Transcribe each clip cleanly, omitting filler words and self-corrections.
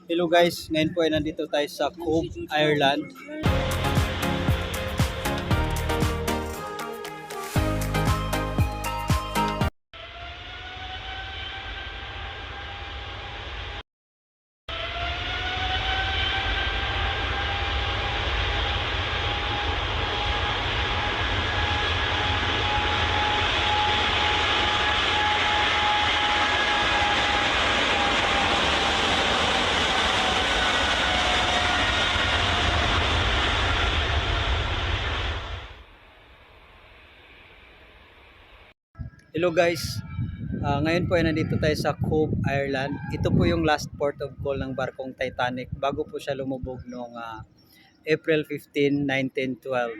Hello guys, ngayon po ay nandito tayo sa Cove, Ireland. Hello guys, ngayon po ay nandito tayo sa Cove, Ireland. Ito po yung last port of call ng barkong Titanic bago po siya lumubog noong April 15, 1912.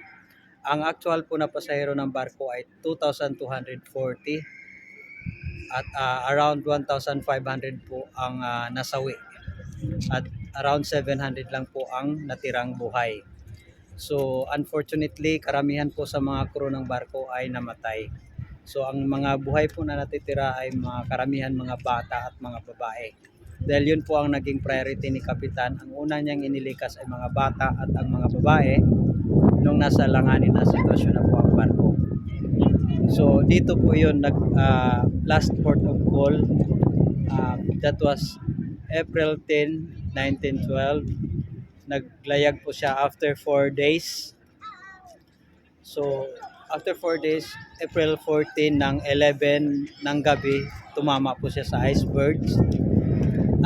Ang actual po na pasahero ng barko ay 2,240 at around 1,500 po ang nasawi at around 700 lang po ang natirang buhay. So unfortunately, karamihan po sa mga crew ng barko ay namatay. So ang mga buhay po na natitira ay mga karamihan mga bata at mga babae. Dahil yun po ang naging priority ni Kapitan. Ang una niyang inilikas ay mga bata at ang mga babae nung nasa langanin na sitwasyon na po ang barko. So dito po yun last port of call. That was April 10, 1912. Naglayag po siya after 4 days. So, after 4 days, April 14 ng 11 ng gabi, tumama po siya sa icebergs.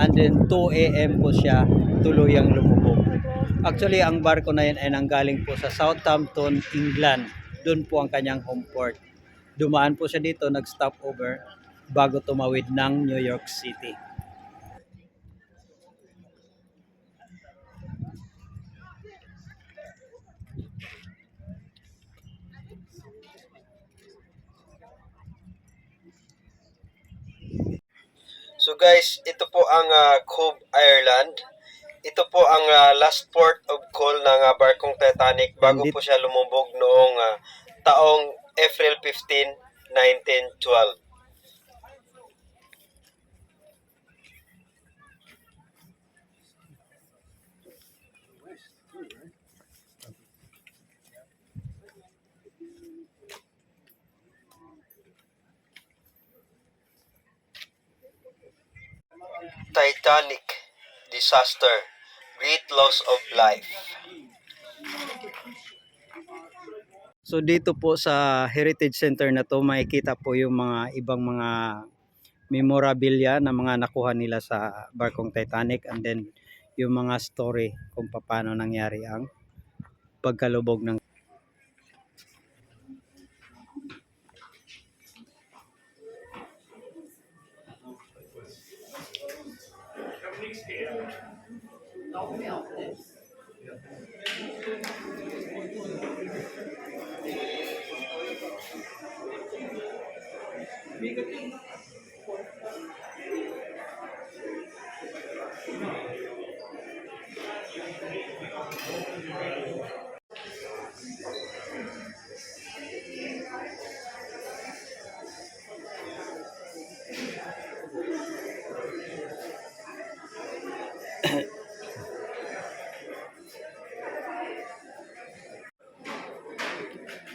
And then 2 a.m. po siya tuluyang lumubog. Actually, ang barko na yun ay nanggaling po sa Southampton, England. Doon po ang kanyang home port. Dumaan po siya dito, nag-stop over bago tumawid ng New York City. So guys, ito po ang Cove, Ireland. Ito po ang last port of call ng barkong Titanic bago po siya lumubog noong taong April 15, 1912. Titanic disaster, great loss of life. So dito po sa Heritage Center na to makikita po yung mga ibang mga memorabilia na mga nakuha nila sa barkong Titanic, and then yung mga story kung paano nangyari ang pagkalubog ng.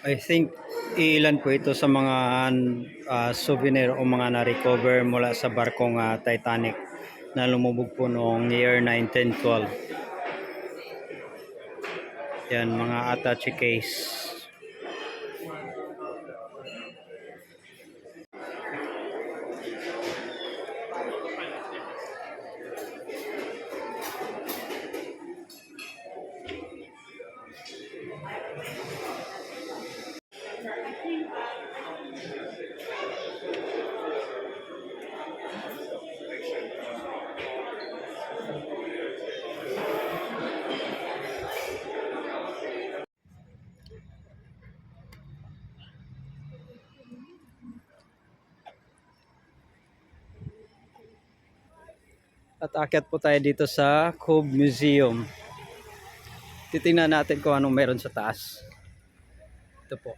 I think ilan po ito sa mga souvenir o mga na-recover mula sa barkong Titanic na lumubog po noong year 1912. Yan, mga attache case. At akyat po tayo dito sa Cove Museum. Titingnan natin kung anong meron sa taas. Ito po.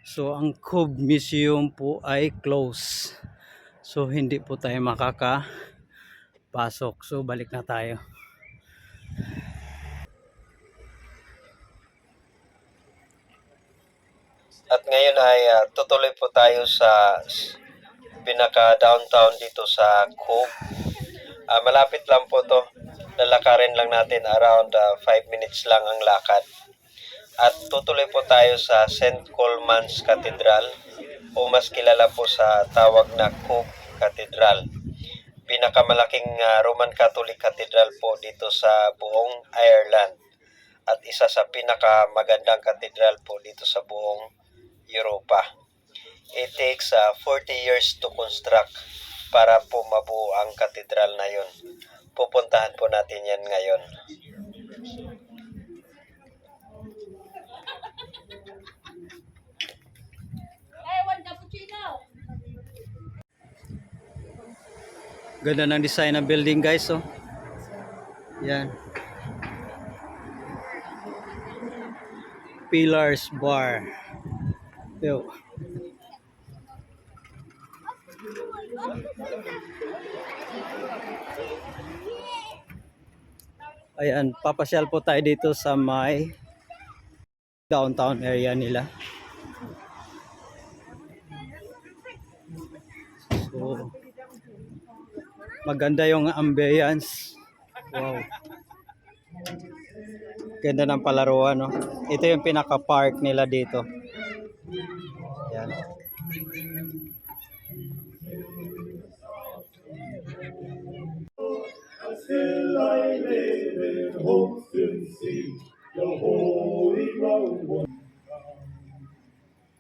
So ang Cove Museum po ay close. So hindi po tayo makakapasok. So balik na tayo. At ngayon ay tutuloy po tayo sa pinaka-downtown dito sa Cove. Malapit lang po to. Lalakarin lang natin around 5 minutes lang ang lakad. At tutuloy po tayo sa St. Colman's Cathedral o mas kilala po sa tawag na Cove Cathedral. Pinakamalaking Roman Catholic Cathedral po dito sa buong Ireland. At isa sa pinakamagandang cathedral po dito sa buong Europa. It takes 40 years to construct para po mabuo ang katedral na yun. Pupuntahan po natin yan ngayon. Ganda ng design ng building guys, oh. Yan. Pillars bar. Yo. Ayan, papasyal po tayo dito sa may downtown area nila. So, maganda yung ambience. Wow. Ganda ng palaruan, no? Ito yung pinaka-park nila dito. Ayan. Still I live in hope to see the Holy Road.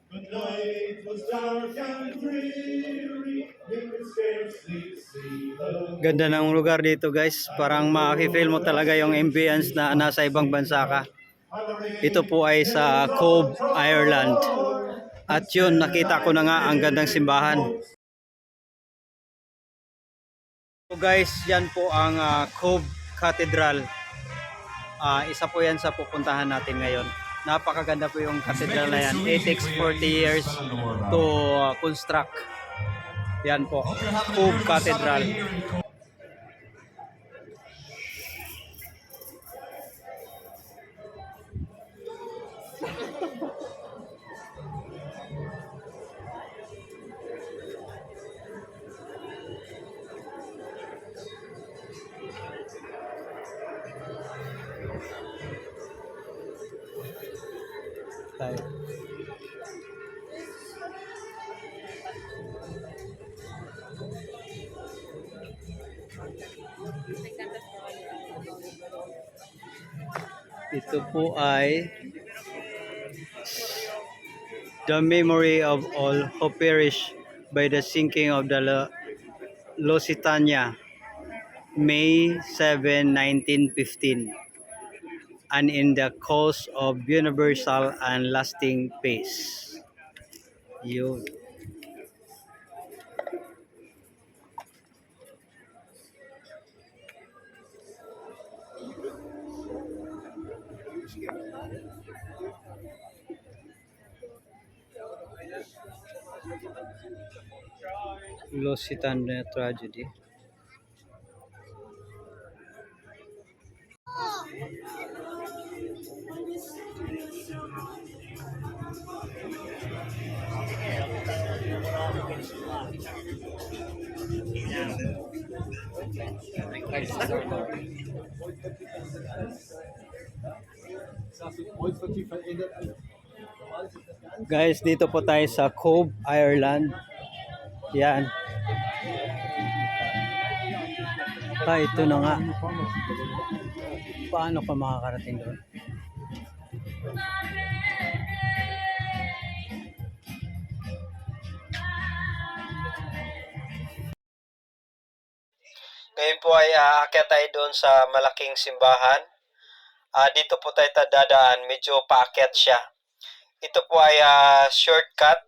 The night was dark and dreary, you could scarcely see the... Ganda ng lugar dito guys. Parang makikifeel mo talaga yung ambience na nasa ibang bansa ka. Ito po ay sa Cove, Ireland. At yun, nakita ko na nga ang gandang simbahan. So guys, yan po ang Cove Cathedral. Isa po yan sa pupuntahan natin ngayon. Napakaganda po yung cathedral na yan. It takes 40 years to construct. Yan po, Cove Cathedral. Tayo. Ito po ay the memory of all who perished by the sinking of the Lusitania, May 7, 1915, and in the cause of universal and lasting peace. Yun. Lusitania tragedy. Guys, dito po tayo sa Cove, Ireland. Yan. Ito na nga. Paano ka makakarating doon? Ngayon po ay aakyat tayo doon sa malaking simbahan. Dito po tayo dadaan, medyo paakyat siya. Ito po ay shortcut,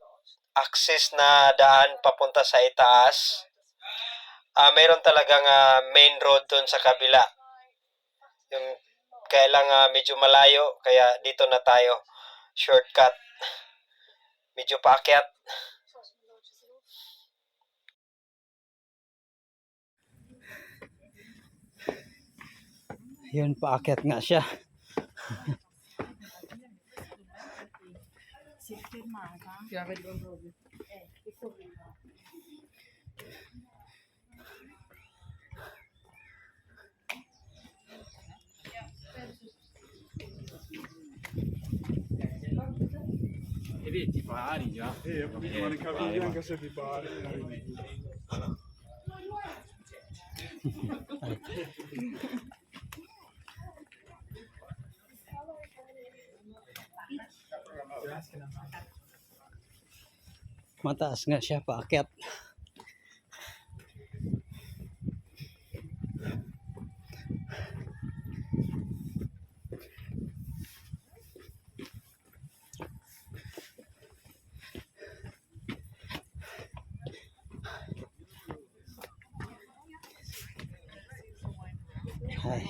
access na daan papunta sa itaas. Mayroon talagang main road doon sa kabila. Yung kaya lang medyo malayo, kaya dito na tayo. Shortcut. Medyo paakyat. Yun, paakyat nga siya. Ho capito, ma le cavi anche se ti pare. Mataas nga siya, paakyat. Ay,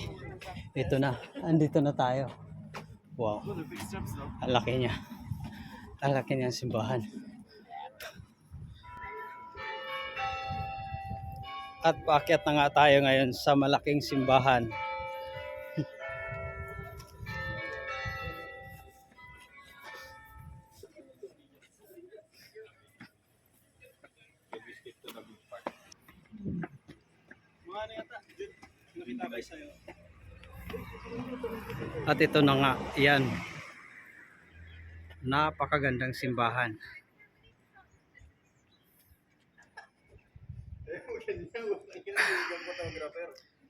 ito na. Andito na tayo. Wow. Ang laki niya. Ang laki niyang simbahan. At paakyat na nga tayo ngayon sa malaking simbahan. At ito na nga, yan. Napakagandang simbahan.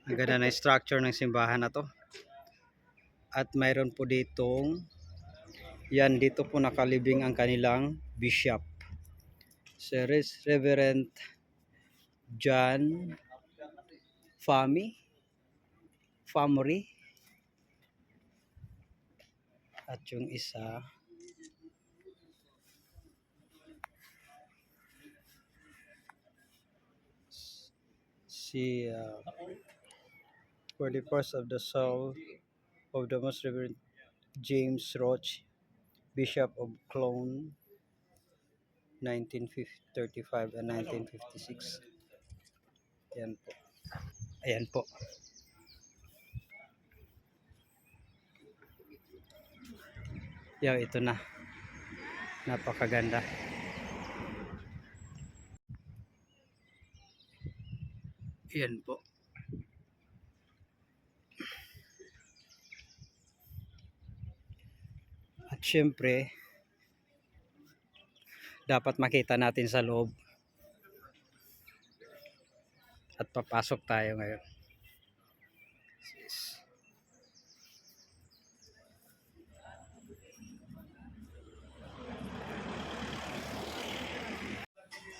Ang ganda na structure ng simbahan na to. At mayroon po ditong, yan, dito po nakalibing ang kanilang bishop. Sir Reverend John Famory. At yung isa, si for the purse of the soul of the Most Reverend James Roach, Bishop of Cologne, 1935 and 1956. Ayan po. Ayan po. Yan, ito na. Napakaganda. Ayan po. At syempre, dapat makita natin sa loob. At papasok tayo ngayon.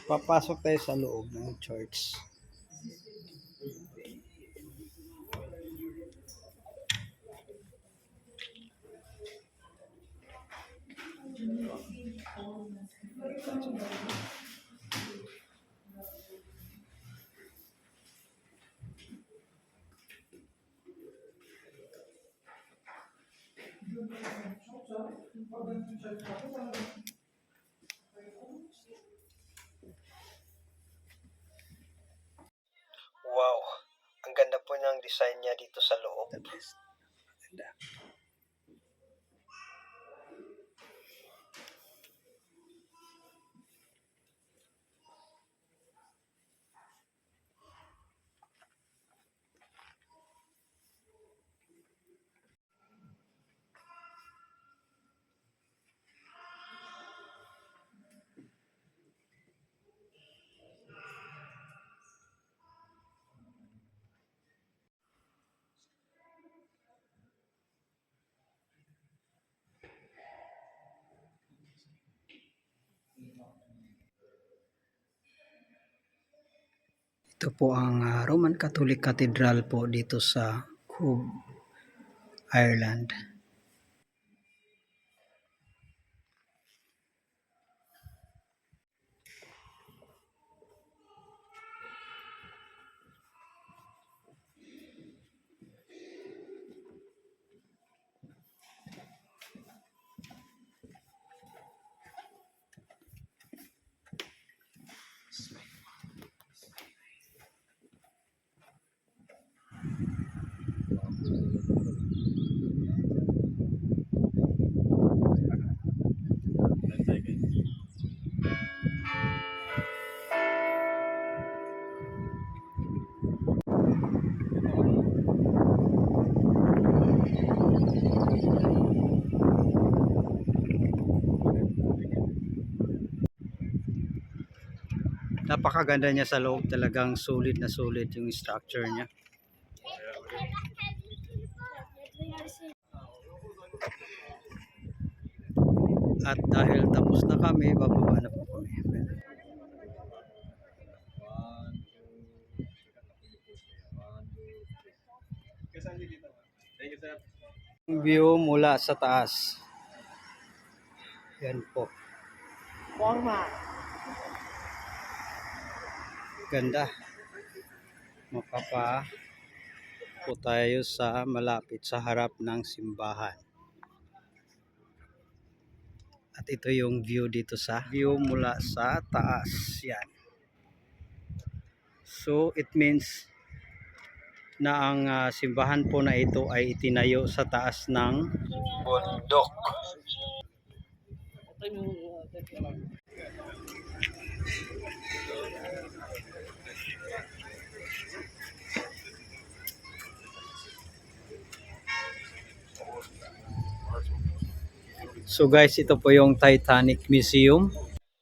Papasok tayo sa loob ng church. Wow, ang ganda po ng design niya dito sa loob. Ganda. Ito po ang Roman Catholic Cathedral po dito sa Cobh, Ireland. Napakaganda niya sa loob, talagang solid na solid yung structure niya. At dahil tapos na kami, bababa na po kami. View mula sa taas. Yan po. Ganda. Mapapa po tayo sa malapit sa harap ng simbahan. At ito yung view dito sa view mula sa taas. Yan. So it means na ang simbahan po na ito ay itinayo sa taas ng bundok. So guys, ito po yung Titanic Museum.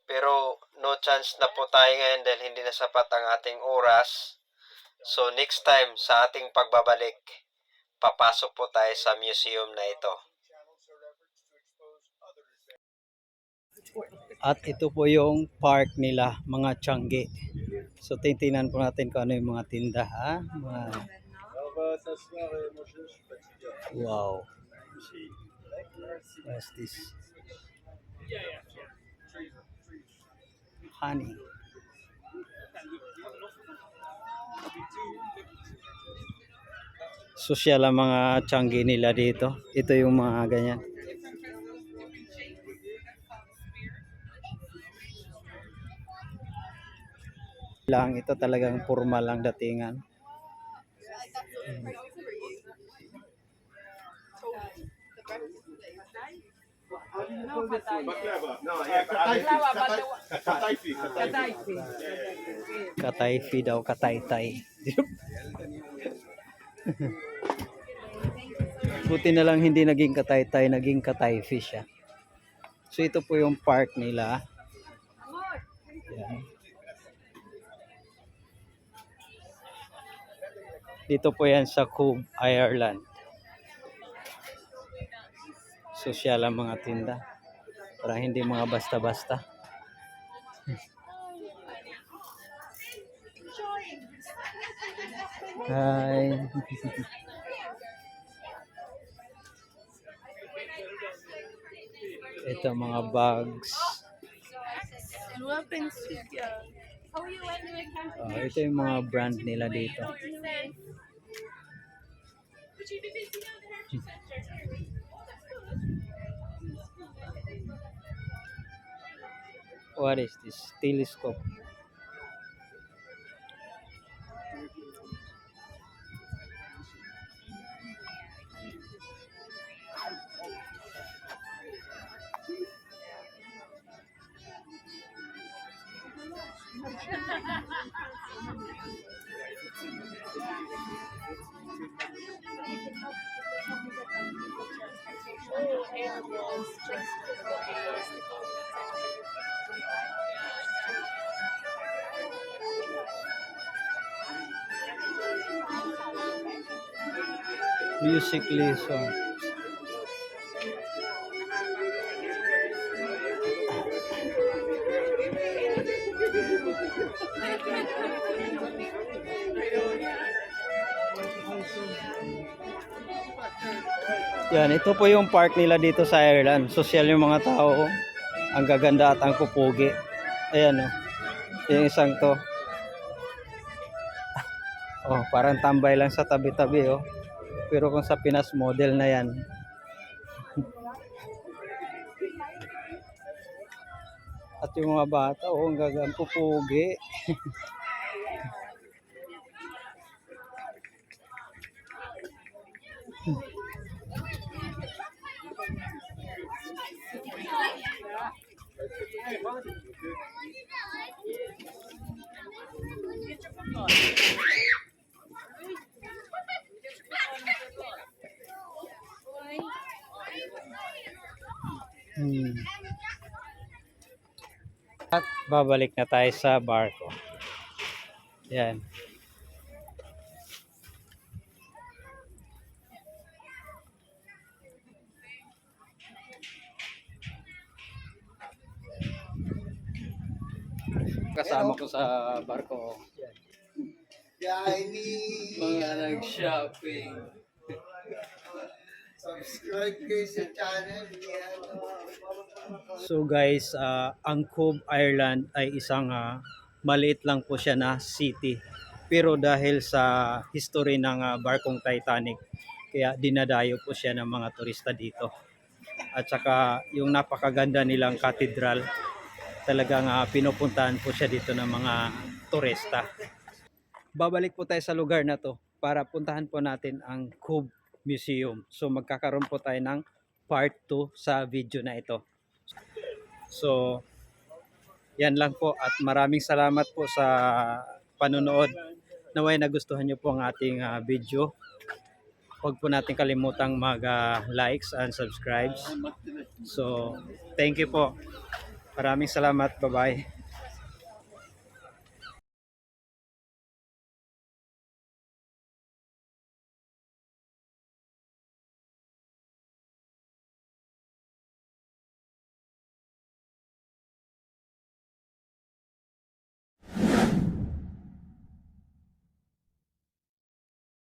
Pero no chance na po tayo ngayon dahil hindi na sapat ang ating oras. So next time sa ating pagbabalik, papasok po tayo sa museum na ito. At ito po yung park nila, mga Changi. So tingnan po natin kung ano yung mga tinda, ha? Wow. What's this? Honey. Social ang mga Changi nila dito. Ito yung mga ganyan. Lang ito talagang formal ang datingan. Katayfi daw, kataytay. Buti na lang hindi naging kataytay, naging katayfi siya. So ito po yung park nila. Yan. Dito po yan sa Cobh, Ireland. Sosyal ang mga tinda. Para hindi mga basta-basta. Hi. Ito mga bags. Ito yung mga brand nila dito. What is this? Telescope. Music lesson. Yan, ito po yung park nila dito sa Ireland. Social yung mga tao. Ang gaganda at ang pupugi. Ayan o. Yung isang to. Oh, parang tambay lang sa tabi-tabi oh. Pero kung sa Pinas, model na yan. At yung mga bata, oh, ang gagang pupugi. At babalik na tayo sa barko. Yan. Kasama ko sa barko. Yan. Mga nag-shopping. Subscribe kayo sa channel niya. So guys, ang Cove Island ay isang maliit lang po siya na city. Pero dahil sa history ng barkong Titanic, kaya dinadayo po siya ng mga turista dito. At saka yung napakaganda nilang cathedral, talagang pinupuntahan po siya dito ng mga turista. Babalik po tayo sa lugar na to para puntahan po natin ang Cove Museum. So magkakaroon po tayo ng part 2 sa video na ito. So yan lang po at maraming salamat po sa panonood. Naway nagustuhan nyo po ang ating video. Huwag po natin kalimutang mag-likes and subscribes. So thank you po. Maraming salamat. Bye-bye.